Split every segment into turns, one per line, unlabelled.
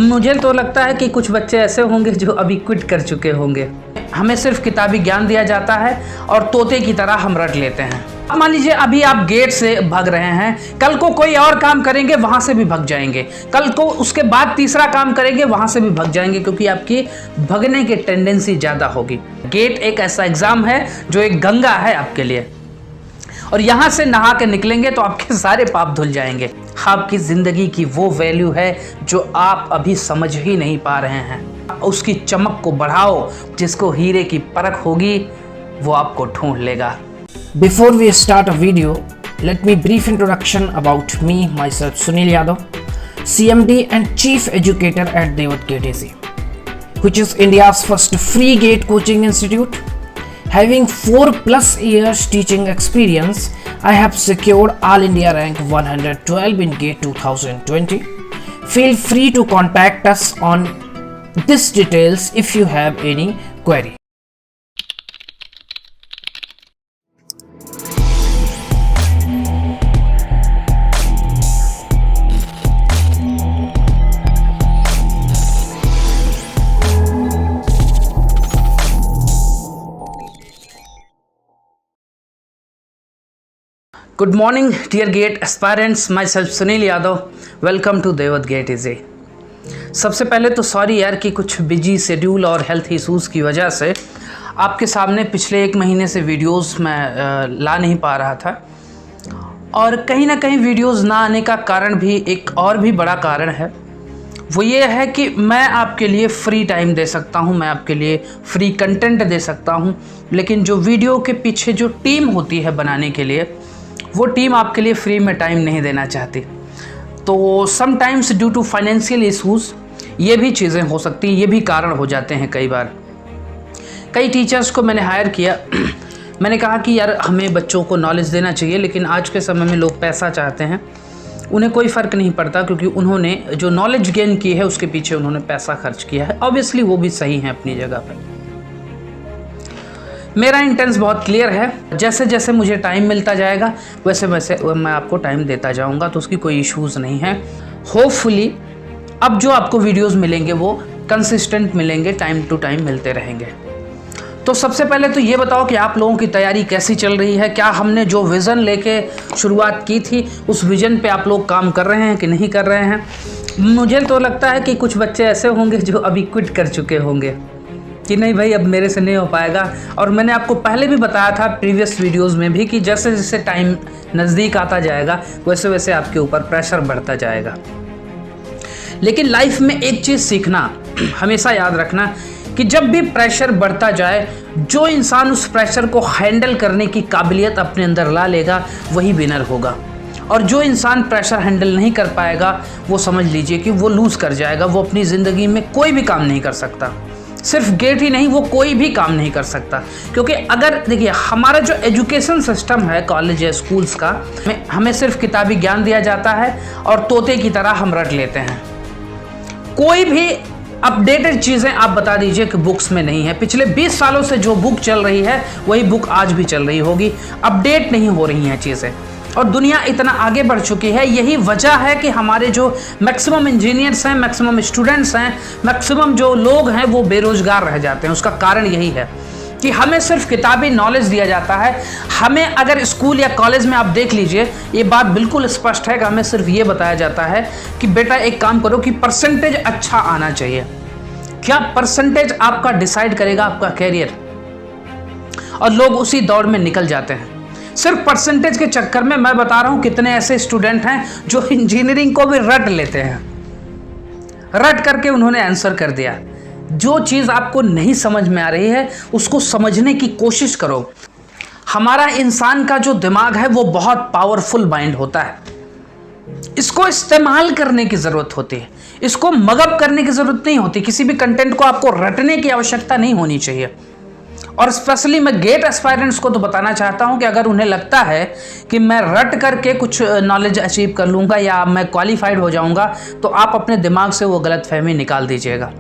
मुझे तो लगता है कि कुछ बच्चे ऐसे होंगे जो अभी क्विट कर चुके होंगे। हमें सिर्फ किताबी ज्ञान दिया जाता है और तोते की तरह हम रट लेते हैं। मान लीजिए अभी आप गेट से भाग रहे हैं, कल को कोई और काम करेंगे वहां से भी भाग जाएंगे, कल को उसके बाद तीसरा काम करेंगे वहां से भी भाग जाएंगे, क्योंकि आपकी भगने की टेंडेंसी ज्यादा होगी। गेट एक ऐसा एग्जाम है जो एक गंगा है आपके लिए, और यहां से नहा के निकलेंगे तो आपके सारे पाप धुल जाएंगे। आपकी जिंदगी की वो वैल्यू है जो आप अभी समझ ही नहीं पा रहे हैं। उसकी चमक को बढ़ाओ, जिसको हीरे की परख होगी वो आपको ढूंढ लेगा।
Before we start a video, let me brief introduction about me, myself Sunil Yadav, CMD and Chief Educator at Devat Gate AC, which is India's first free gate coaching institute. Having 4+ years teaching experience, I have secured All India rank 112 in GATE 2020. Feel free to contact us on these details if you have any query.
Good morning dear GATE aspirants, myself Sunil Yadav, welcome to देवत GATE easy. सबसे पहले तो sorry यार कि कुछ busy schedule और health issues की वजह से आपके सामने पिछले 1 महीने से वीडियोस मैं ला नहीं पा रहा था। और कहीं ना कहीं वीडियोस ना आने का कारण भी एक और भी बड़ा कारण है, वो ये है कि मैं आपके लिए फ्री टाइम दे सकता हूँ, मैं आपके लिए फ्री कंटेंट दे सकता हूँ, लेकिन जो वीडियो के पीछे जो टीम होती है बनाने के लिए, वो टीम आपके लिए फ्री में टाइम नहीं देना चाहती। तो sometimes due to financial issues ये भी चीज़ें हो सकती हैं, ये भी कारण हो जाते हैं। कई बार कई टीचर्स को मैंने हायर किया, मैंने कहा कि यार हमें बच्चों को नॉलेज देना चाहिए, लेकिन आज के समय में लोग पैसा चाहते हैं, उन्हें कोई फ़र्क नहीं पड़ता, क्योंकि उन्होंने जो नॉलेज गेन की है उसके पीछे उन्होंने पैसा खर्च किया है। ऑब्वियसली वो भी सही है अपनी जगह पर। मेरा इंटेंस बहुत क्लियर है, जैसे जैसे मुझे टाइम मिलता जाएगा वैसे वैसे मैं आपको टाइम देता जाऊंगा, तो उसकी कोई इश्यूज़ नहीं है। होपफुली अब जो आपको वीडियोस मिलेंगे वो कंसिस्टेंट मिलेंगे, टाइम टू टाइम मिलते रहेंगे। तो सबसे पहले तो ये बताओ कि आप लोगों की तैयारी कैसी चल रही है। क्या हमने जो विज़न लेके शुरुआत की थी उस विज़न पे आप लोग काम कर रहे हैं कि नहीं कर रहे हैं। मुझे तो लगता है कि कुछ बच्चे ऐसे होंगे जो अभी क्विट कर चुके होंगे कि नहीं भाई अब मेरे से नहीं हो पाएगा। और मैंने आपको पहले भी बताया था प्रीवियस वीडियोस में भी कि जैसे जैसे टाइम नज़दीक आता जाएगा वैसे वैसे आपके ऊपर प्रेशर बढ़ता जाएगा। लेकिन लाइफ में एक चीज़ सीखना, हमेशा याद रखना कि जब भी प्रेशर बढ़ता जाए, जो इंसान उस प्रेशर को हैंडल करने की काबिलियत अपने अंदर ला लेगा वही विनर होगा। और जो इंसान प्रेशर हैंडल नहीं कर पाएगा वो समझ लीजिए कि वो लूज़ कर जाएगा, वो अपनी ज़िंदगी में कोई भी काम नहीं कर सकता। सिर्फ गेट ही नहीं, वो कोई भी काम नहीं कर सकता। क्योंकि अगर देखिए हमारा जो एजुकेशन सिस्टम है कॉलेज या स्कूल्स का, हमें सिर्फ किताबी ज्ञान दिया जाता है और तोते की तरह हम रट लेते हैं। कोई भी अपडेटेड चीज़ें आप बता दीजिए कि बुक्स में नहीं है। पिछले 20 सालों से जो बुक चल रही है वही बुक आज भी चल रही होगी, अपडेट नहीं हो रही हैं चीज़ें। और दुनिया इतना आगे बढ़ चुकी है, यही वजह है कि हमारे जो मैक्सिमम इंजीनियर्स हैं, मैक्सिमम स्टूडेंट्स हैं, मैक्सिमम जो लोग हैं वो बेरोजगार रह जाते हैं। उसका कारण यही है कि हमें सिर्फ किताबी नॉलेज दिया जाता है। हमें अगर स्कूल या कॉलेज में आप देख लीजिए, ये बात बिल्कुल स्पष्ट है कि हमें सिर्फ ये बताया जाता है कि बेटा एक काम करो कि परसेंटेज अच्छा आना चाहिए। क्या परसेंटेज आपका डिसाइड करेगा आपका कैरियर? और लोग उसी दौड़ में निकल जाते हैं सिर्फ परसेंटेज के चक्कर में। मैं बता रहा हूं कितने ऐसे स्टूडेंट हैं जो इंजीनियरिंग को भी रट लेते हैं, रट करके उन्होंने आंसर कर दिया। जो चीज़ आपको नहीं समझ में आ रही है उसको समझने की कोशिश करो। हमारा इंसान का जो दिमाग है वो बहुत पावरफुल माइंड होता है, इसको इस्तेमाल करने की ज़रूरत होती है, इसको मगअप करने की ज़रूरत नहीं होती। किसी भी कंटेंट को आपको रटने की आवश्यकता नहीं होनी चाहिए। और स्पेशली मैं गेट एस्पायरेंट्स को तो बताना चाहता हूं कि अगर उन्हें लगता है कि मैं रट करके कुछ नॉलेज अचीव कर लूँगा या मैं क्वालिफाइड हो जाऊँगा, तो आप अपने दिमाग से वो गलतफहमी निकाल दीजिएगा।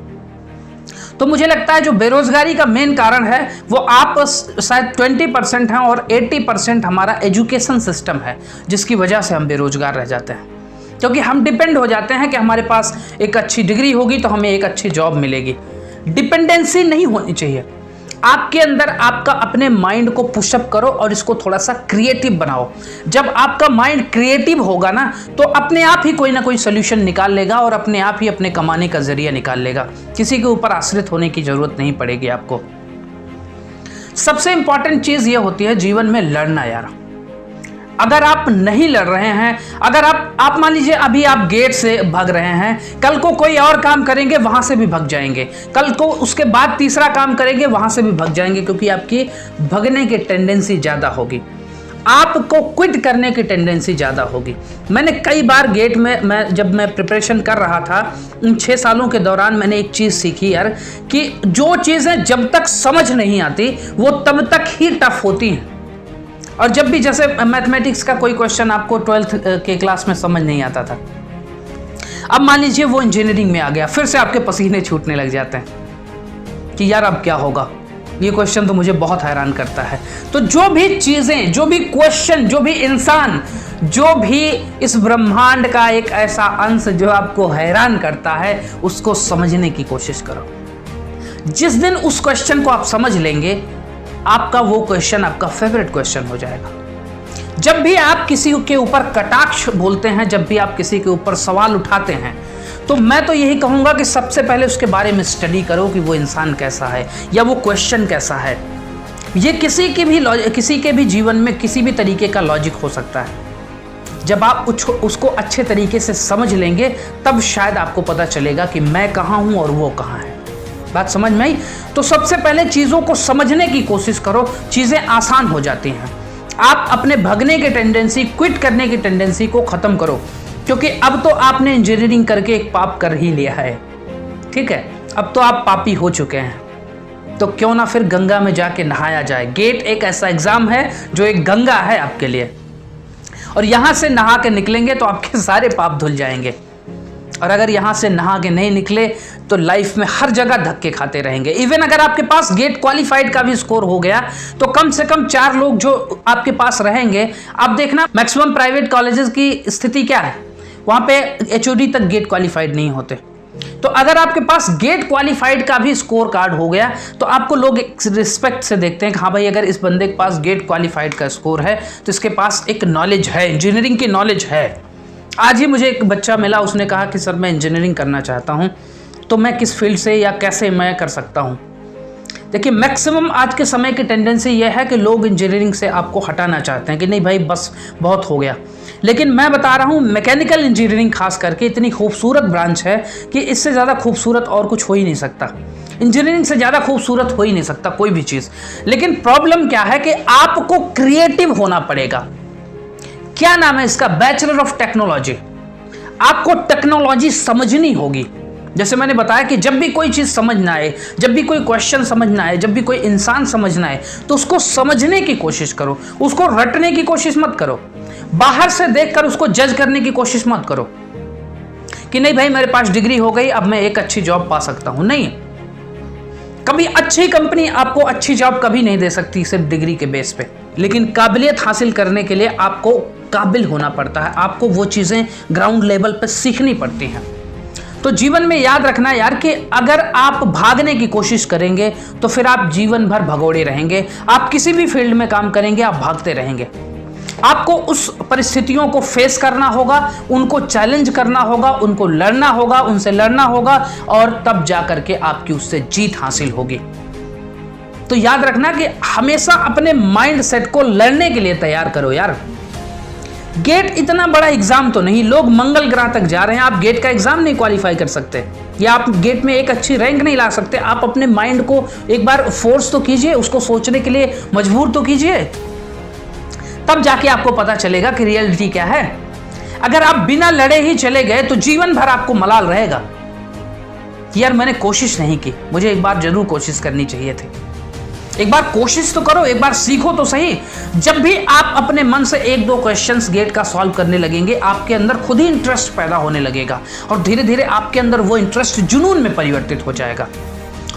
तो मुझे लगता है जो बेरोजगारी का मेन कारण है वो आप शायद 20% हैं और 80% हमारा एजुकेशन सिस्टम है, जिसकी वजह से हम बेरोजगार रह जाते हैं। क्योंकि हम डिपेंड हो जाते हैं कि हमारे पास एक अच्छी डिग्री होगी तो हमें एक अच्छी जॉब मिलेगी। डिपेंडेंसी नहीं होनी चाहिए। आपके अंदर आपका अपने माइंड को पुशअप करो और इसको थोड़ा सा क्रिएटिव बनाओ। जब आपका माइंड क्रिएटिव होगा ना तो अपने आप ही कोई ना कोई सोल्यूशन निकाल लेगा और अपने आप ही अपने कमाने का जरिया निकाल लेगा। किसी के ऊपर आश्रित होने की जरूरत नहीं पड़ेगी आपको। सबसे इंपॉर्टेंट चीज ये होती है जीवन में लड़ना यार। अगर आप नहीं लड़ रहे हैं, अगर आप मान लीजिए अभी आप गेट से भाग रहे हैं, कल को कोई और काम करेंगे वहां से भी भाग जाएंगे, कल को उसके बाद तीसरा काम करेंगे वहां से भी भाग जाएंगे, क्योंकि आपकी भागने की टेंडेंसी ज्यादा होगी, आपको क्विट करने की टेंडेंसी ज्यादा होगी। मैंने कई बार गेट में जब मैं प्रिपरेशन कर रहा था उन 6 सालों के दौरान मैंने एक चीज सीखी यार कि जो चीजें जब तक समझ नहीं आती वो तब तक ही टफ होती हैं। और जब भी जैसे मैथमेटिक्स का कोई क्वेश्चन आपको 12th के क्लास में समझ नहीं आता था, अब मान लीजिए वो इंजीनियरिंग में आ गया, फिर से आपके पसीने छूटने लग जाते हैं कि यार अब क्या होगा, ये क्वेश्चन तो मुझे बहुत हैरान करता है। तो जो भी चीजें, जो भी क्वेश्चन, जो भी इंसान, जो भी इस ब्रह्मांड का एक ऐसा अंश जो आपको हैरान करता है, उसको समझने की कोशिश करो। जिस दिन उस क्वेश्चन को आप समझ लेंगे, आपका वो क्वेश्चन आपका फेवरेट क्वेश्चन हो जाएगा। जब भी आप किसी के ऊपर कटाक्ष बोलते हैं, जब भी आप किसी के ऊपर सवाल उठाते हैं, तो मैं तो यही कहूंगा कि सबसे पहले उसके बारे में स्टडी करो कि वो इंसान कैसा है या वो क्वेश्चन कैसा है। ये किसी के भी जीवन में किसी भी तरीके का लॉजिक हो सकता है। जब आप उसको अच्छे तरीके से समझ लेंगे तब शायद आपको पता चलेगा कि मैं कहाँ हूँ और वो कहाँ है। बात समझ में आई? तो सबसे पहले चीज़ों को समझने की कोशिश करो, चीज़ें आसान हो जाती हैं। आप अपने भागने की टेंडेंसी, क्विट करने की टेंडेंसी को ख़त्म करो, क्योंकि अब तो आपने इंजीनियरिंग करके एक पाप कर ही लिया है, ठीक है? अब तो आप पापी हो चुके हैं, तो क्यों ना फिर गंगा में जाके नहाया जाए। गेट एक ऐसा एग्ज़ाम है जो एक गंगा है आपके लिए, और यहाँ से नहा के निकलेंगे तो आपके सारे पाप धुल जाएंगे। और अगर यहाँ से नहा के नहीं निकले तो लाइफ में हर जगह धक्के खाते रहेंगे। इवन अगर आपके पास गेट क्वालिफाइड का भी स्कोर हो गया तो कम से कम 4 लोग जो आपके पास रहेंगे। आप देखना मैक्सिमम प्राइवेट कॉलेजेस की स्थिति क्या है, वहाँ पे HOD तक गेट क्वालिफाइड नहीं होते। तो अगर आपके पास गेट क्वालिफाइड का भी स्कोर कार्ड हो गया तो आपको लोग रिस्पेक्ट से देखते हैं कि हाँ भाई, अगर इस बंदे के पास गेट क्वालिफाइड का स्कोर है तो इसके पास एक नॉलेज है, इंजीनियरिंग की नॉलेज है। आज ही मुझे एक बच्चा मिला, उसने कहा कि सर मैं इंजीनियरिंग करना चाहता हूं, तो मैं किस फील्ड से या कैसे मैं कर सकता हूं। देखिए, मैक्सिमम आज के समय की टेंडेंसी यह है कि लोग इंजीनियरिंग से आपको हटाना चाहते हैं कि नहीं भाई बस बहुत हो गया। लेकिन मैं बता रहा हूं, मैकेनिकल इंजीनियरिंग खास करके इतनी खूबसूरत ब्रांच है कि इससे ज़्यादा खूबसूरत और कुछ हो ही नहीं सकता। इंजीनियरिंग से ज़्यादा खूबसूरत हो ही नहीं सकता कोई भी चीज़। लेकिन प्रॉब्लम क्या है कि आपको क्रिएटिव होना पड़ेगा। क्या नाम है इसका? Bachelor of technology. आपको टेक्नोलॉजी समझनी होगी। जैसे मैंने बताया कि जब भी कोई चीज समझ ना आए, जब भी कोई क्वेश्चन समझ ना आए, जब भी कोई इंसान समझ ना आए, तो उसको समझने की कोशिश करो, उसको रटने की कोशिश मत करो, बाहर से देखकर उसको जज करने की कोशिश मत करो कि नहीं भाई मेरे पास डिग्री हो गई अब मैं एक अच्छी जॉब पा सकता हूं। नहीं, कभी अच्छी कंपनी आपको अच्छी जॉब कभी नहीं दे सकती सिर्फ डिग्री के बेस पे। लेकिन काबिलियत हासिल करने के लिए आपको काबिल होना पड़ता है, आपको वो चीज़ें ग्राउंड लेवल पर सीखनी पड़ती हैं। तो जीवन में याद रखना यार कि अगर आप भागने की कोशिश करेंगे तो फिर आप जीवन भर भगोड़े रहेंगे। आप किसी भी फील्ड में काम करेंगे आप भागते रहेंगे। आपको उस परिस्थितियों को फेस करना होगा, उनको चैलेंज करना होगा, उनको लड़ना होगा, उनसे लड़ना होगा, और तब जाकर के आपकी उससे जीत हासिल होगी। तो याद रखना कि हमेशा अपने माइंड सेट को लड़ने के लिए तैयार करो यार। गेट इतना बड़ा एग्जाम तो नहीं, लोग मंगल ग्रह तक जा रहे हैं, आप गेट का एग्जाम नहीं क्वालिफाई कर सकते या आप गेट में एक अच्छी रैंक नहीं ला सकते। आप अपने माइंड को एक बार फोर्स तो कीजिए, उसको सोचने के लिए मजबूर तो कीजिए, तब जाके आपको पता चलेगा कि रियलिटी क्या है। अगर आप बिना लड़े ही चले गए तो जीवन भर आपको मलाल रहेगा यार मैंने कोशिश नहीं की, मुझे एक बार जरूर कोशिश करनी चाहिए थी। एक बार कोशिश तो करो, एक बार सीखो तो सही। जब भी आप अपने मन से 1-2 क्वेश्चंस गेट का सॉल्व करने लगेंगे, आपके अंदर खुद ही इंटरेस्ट पैदा होने लगेगा और धीरे धीरे आपके अंदर वो इंटरेस्ट जुनून में परिवर्तित हो जाएगा।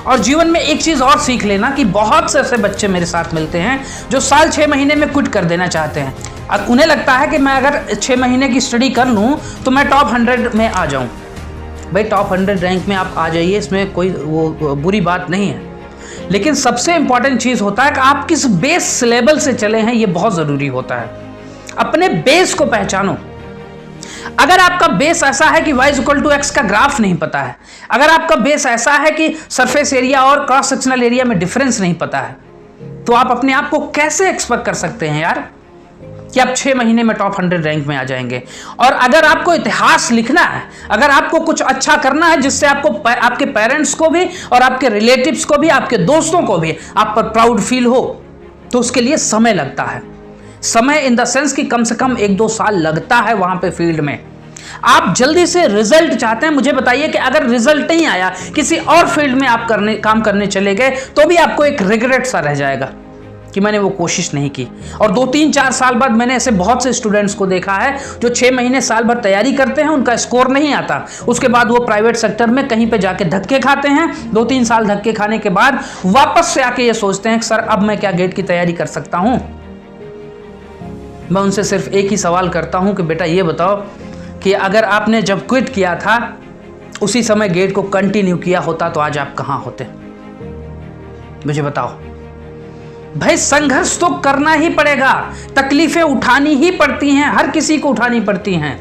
और जीवन में एक चीज़ और सीख लेना कि बहुत से ऐसे बच्चे मेरे साथ मिलते हैं जो साल 6 महीने में क्विट कर देना चाहते हैं। और उन्हें लगता है कि मैं अगर 6 महीने की स्टडी कर लूँ तो मैं टॉप 100 में आ जाऊँ। भाई टॉप 100 रैंक में आप आ जाइए, इसमें कोई वो बुरी बात नहीं है, लेकिन सबसे इंपॉर्टेंट चीज़ होता है कि आप किस बेस लेवल से चले हैं, ये बहुत ज़रूरी होता है। अपने बेस को पहचानो। अगर आपका बेस ऐसा है कि y = x का ग्राफ नहीं पता है, अगर आपका बेस ऐसा है कि सरफेस एरिया और क्रॉस सेक्शनल एरिया में डिफरेंस नहीं पता है, तो आप अपने आप को कैसे एक्सपेक्ट कर सकते हैं यार कि आप 6 महीने में टॉप 100 रैंक में आ जाएंगे। और अगर आपको इतिहास लिखना है, अगर आपको कुछ अच्छा करना है जिससे आपको आपके पेरेंट्स को भी और आपके रिलेटिव्स को भी, आपके दोस्तों को भी आप पर प्राउड फील हो, तो उसके लिए समय लगता है। समय इन द सेंस कि कम से कम 1-2 साल लगता है वहां पे फील्ड में। आप जल्दी से रिजल्ट चाहते हैं, मुझे बताइए कि अगर रिजल्ट नहीं आया, किसी और फील्ड में आप काम करने चले गए, तो भी आपको एक रिग्रेट सा रह जाएगा कि मैंने वो कोशिश नहीं की। और 2-3-4 साल बाद मैंने ऐसे बहुत से स्टूडेंट्स को देखा है जो 6 महीने साल भर तैयारी करते हैं, उनका स्कोर नहीं आता, उसके बाद वो प्राइवेट सेक्टर में कहीं पे जाके धक्के खाते हैं। 2-3 साल धक्के खाने के बाद वापस से आके ये सोचते हैं कि सर अब मैं क्या गेट की तैयारी कर सकता हूं। मैं उनसे सिर्फ एक ही सवाल करता हूं कि बेटा ये बताओ कि अगर आपने जब क्विट किया था उसी समय गेट को कंटिन्यू किया होता तो आज आप कहां होते? मुझे बताओ। भाई संघर्ष तो करना ही पड़ेगा, तकलीफें उठानी ही पड़ती हैं, हर किसी को उठानी पड़ती हैं।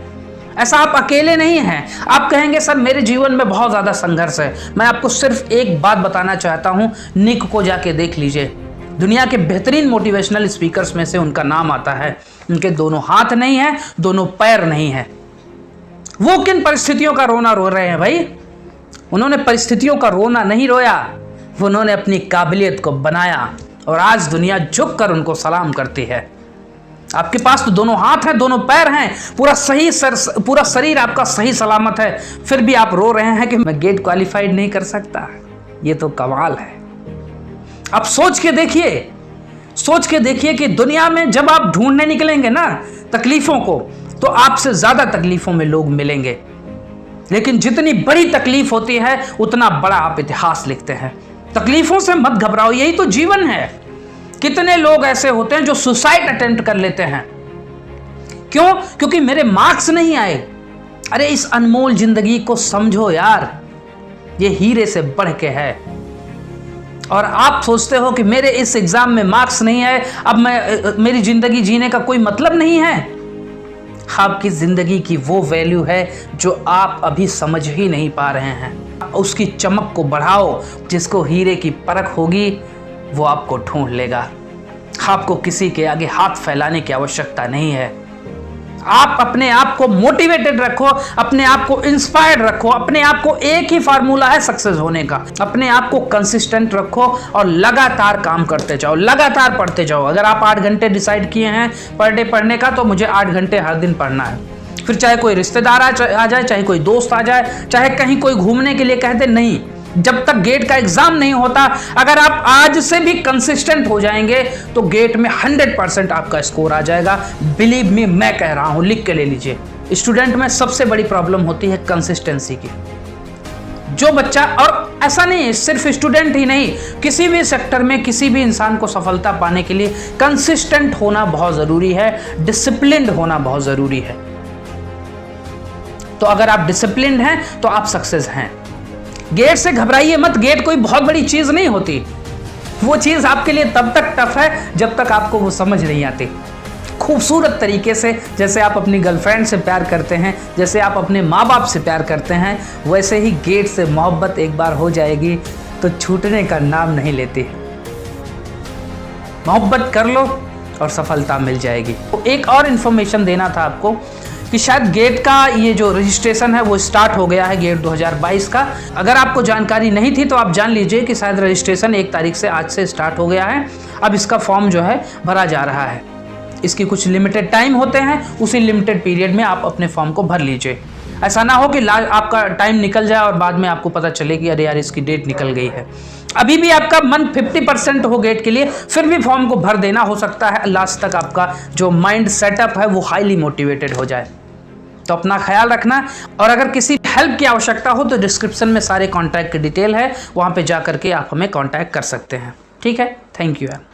ऐसा आप अकेले नहीं हैं। आप कहेंगे सर मेरे जीवन में बहुत ज़्यादा संघर्ष है। मैं आपको सिर्फ एक बात बताना चाहता हूं, निक को जाके देख लीजिए। दुनिया के बेहतरीन मोटिवेशनल स्पीकर्स में से उनका नाम आता है। उनके दोनों हाथ नहीं है, दोनों पैर नहीं है। वो किन परिस्थितियों का रोना रो रहे हैं भाई? उन्होंने परिस्थितियों का रोना नहीं रोया, उन्होंने अपनी काबिलियत को बनाया और आज दुनिया झुक कर उनको सलाम करती है। आपके पास तो दोनों हाथ हैं, दोनों पैर हैं, पूरा शरीर आपका सही सलामत है, फिर भी आप रो रहे हैं कि मैं गेट क्वालिफाइड नहीं कर सकता। ये तो कमाल है। आप सोच के देखिए कि दुनिया में जब आप ढूंढने निकलेंगे ना तकलीफों को, तो आपसे ज्यादा तकलीफों में लोग मिलेंगे, लेकिन जितनी बड़ी तकलीफ होती है उतना बड़ा आप इतिहास लिखते हैं। तकलीफों से मत घबराओ, यही तो जीवन है। कितने लोग ऐसे होते हैं जो सुसाइड अटेम्प्ट कर लेते हैं? क्यों? क्योंकि मेरे मार्क्स नहीं आए। अरे इस अनमोल जिंदगी को समझो यार, ये हीरे से बढ़ के है। और आप सोचते हो कि मेरे इस एग्जाम में मार्क्स नहीं आए, अब मेरी जिंदगी जीने का कोई मतलब नहीं है। आपकी जिंदगी की वो वैल्यू है जो आप अभी समझ ही नहीं पा रहे हैं। उसकी चमक को बढ़ाओ, जिसको हीरे की परख होगी वो आपको ढूंढ लेगा। आपको किसी के आगे हाथ फैलाने की आवश्यकता नहीं है। आप अपने आप को मोटिवेटेड रखो, अपने आप को इंस्पायर्ड रखो। अपने आप को एक ही फार्मूला है सक्सेस होने का, अपने आप को कंसिस्टेंट रखो और लगातार काम करते जाओ, लगातार पढ़ते जाओ। अगर आप 8 घंटे डिसाइड किए हैं पर डे पढ़ने का, तो मुझे 8 घंटे हर दिन पढ़ना है। फिर चाहे कोई रिश्तेदार आ जाए, चाहे कोई दोस्त आ जाए, चाहे कहीं कोई घूमने के लिए कहते, नहीं, जब तक गेट का एग्जाम नहीं होता, अगर आप आज से भी कंसिस्टेंट हो जाएंगे तो गेट में 100% आपका स्कोर आ जाएगा। बिलीव मी, मैं कह रहा हूं, लिख के ले लीजिए। स्टूडेंट में सबसे बड़ी प्रॉब्लम होती है कंसिस्टेंसी की। जो बच्चा, और ऐसा नहीं है सिर्फ स्टूडेंट ही नहीं, किसी भी सेक्टर में किसी भी इंसान को सफलता पाने के लिए कंसिस्टेंट होना बहुत जरूरी है, डिसिप्लिन्ड होना बहुत जरूरी है। तो अगर आप डिसिप्लिन्ड हैं तो आप सक्सेस हैं। गेट से घबराइए मत, गेट कोई बहुत बड़ी चीज नहीं होती। वो चीज आपके लिए तब तक टफ है जब तक आपको वो समझ नहीं आती। खूबसूरत तरीके से, जैसे आप अपनी गर्लफ्रेंड से प्यार करते हैं, जैसे आप अपने माँ बाप से प्यार करते हैं, वैसे ही गेट से मोहब्बत एक बार हो जाएगी तो छूटने का नाम नहीं लेती। मोहब्बत कर लो और सफलता मिल जाएगी। तो एक और इन्फॉर्मेशन देना था आपको कि शायद गेट का ये जो रजिस्ट्रेशन है वो स्टार्ट हो गया है, गेट 2022 का। अगर आपको जानकारी नहीं थी तो आप जान लीजिए कि शायद रजिस्ट्रेशन 1 तारीख से आज से स्टार्ट हो गया है। अब इसका फॉर्म जो है भरा जा रहा है। इसकी कुछ लिमिटेड टाइम होते हैं, उसी लिमिटेड पीरियड में आप अपने फॉर्म को भर लीजिए। ऐसा ना हो कि आपका टाइम निकल जाए और बाद में आपको पता चले कि अरे यार इसकी डेट निकल गई है। अभी भी आपका मन 50% हो गेट के लिए, फिर भी फॉर्म को भर देना। हो सकता है लास्ट तक आपका जो माइंड सेटअप है वो हाईली मोटिवेटेड हो जाए। तो अपना ख्याल रखना, और अगर किसी हेल्प की आवश्यकता हो तो डिस्क्रिप्शन में सारे कॉन्टैक्ट की डिटेल है, वहाँ पे जा करके आप हमें कॉन्टैक्ट कर सकते हैं। ठीक है, थैंक यू यार।